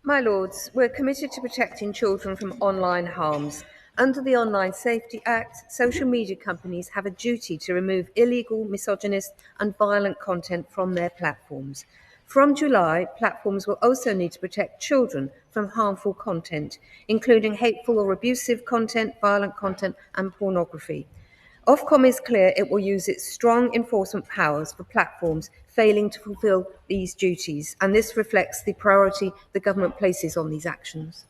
My Lords, we're committed to protecting children from online harms. Under the Online Safety Act, social media companies have a duty to remove illegal, misogynist, and violent content from their platforms. From July, platforms will also need to protect children from harmful content, including hateful or abusive content, violent content, and pornography. Ofcom is clear it will use its strong enforcement powers for platforms failing to fulfil these duties, and this reflects the priority the government places on these actions.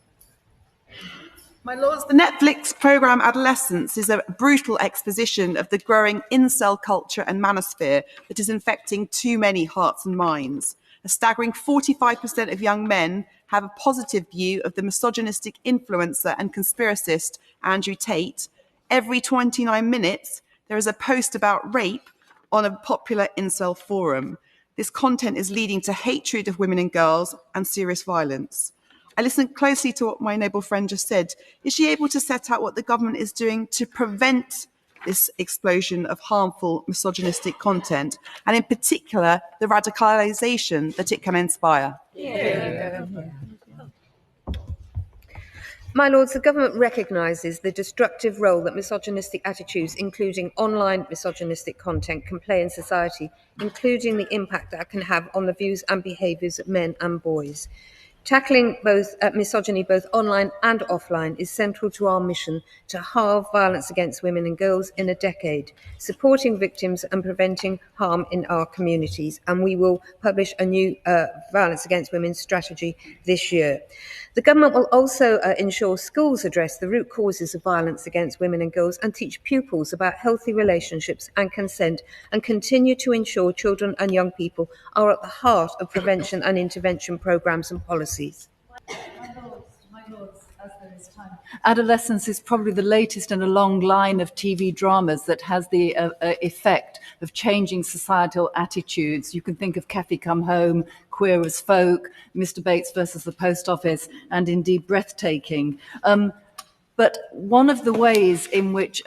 My Lords, the Netflix programme Adolescence is a brutal exposition of the growing incel culture and manosphere that is infecting too many hearts and minds. A staggering 45% of young men have a positive view of the misogynistic influencer and conspiracist Andrew Tate. Every 29 minutes, there is a post about rape on a popular incel forum. This content is leading to hatred of women and girls and serious violence. I listened closely to what my noble friend just said. Is she able to set out what the government is doing to prevent this explosion of harmful misogynistic content, and in particular, the radicalisation that it can inspire? My Lords, the government recognises the destructive role that misogynistic attitudes, including online misogynistic content, can play in society, including the impact that can have on the views and behaviours of men and boys. Tackling both misogyny, both online and offline, is central to our mission to halve violence against women and girls in a decade, supporting victims and preventing harm in our communities. And we will publish a new violence against women strategy this year. The government will also ensure schools address the root causes of violence against women and girls and teach pupils about healthy relationships and consent, and continue to ensure children and young people are at the heart of prevention and intervention programmes and policies. My Lords, as there is time. Adolescence is probably the latest in a long line of TV dramas that has the effect of changing societal attitudes. You can think of Kathy Come Home, Queer as Folk, Mr. Bates versus the Post Office, and indeed Breathtaking. But one of the ways in which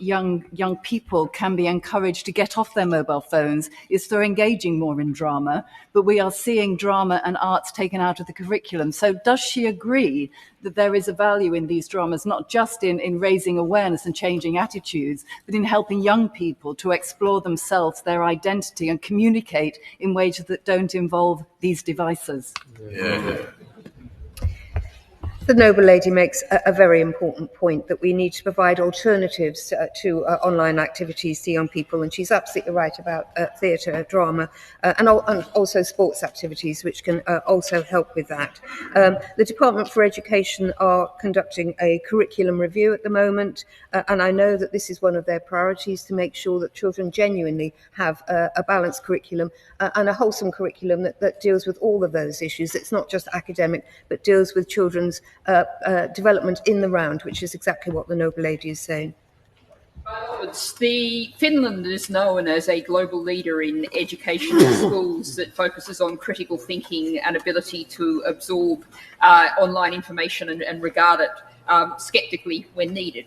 young people can be encouraged to get off their mobile phones is through engaging more in drama. But we are seeing drama and arts taken out of the curriculum. So does she agree that there is a value in these dramas, not just in raising awareness and changing attitudes, but in helping young people to explore themselves, their identity, and communicate in ways that don't involve these devices? Yeah. The Noble Lady makes a very important point that we need to provide alternatives to online activities to young people, and she's absolutely right about theatre, drama, and also sports activities, which can also help with that. The Department for Education are conducting a curriculum review at the moment, and I know that this is one of their priorities, to make sure that children genuinely have a balanced curriculum and a wholesome curriculum that deals with all of those issues. It's not just academic, but deals with children's development in the round, which is exactly what the Noble Lady is saying. Finland is known as a global leader in education in schools that focuses on critical thinking and ability to absorb online information and regard it skeptically when needed.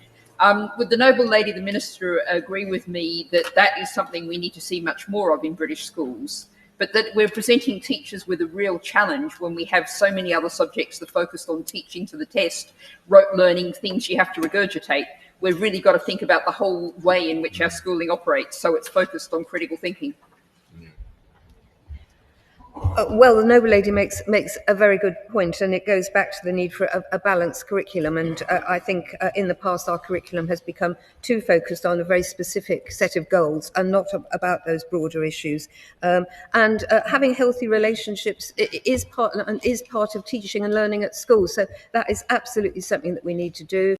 Would the Noble Lady, the Minister, agree with me that that is something we need to see much more of in British schools, but that we're presenting teachers with a real challenge when we have so many other subjects that focused on teaching to the test, rote learning, things you have to regurgitate? We've really got to think about the whole way in which our schooling operates, so it's focused on critical thinking. Well, the Noble Lady makes a very good point, and it goes back to the need for a balanced curriculum. And I think in the past our curriculum has become too focused on a very specific set of goals and not about those broader issues. And having healthy relationships is part of teaching and learning at school. So that is absolutely something that we need to do.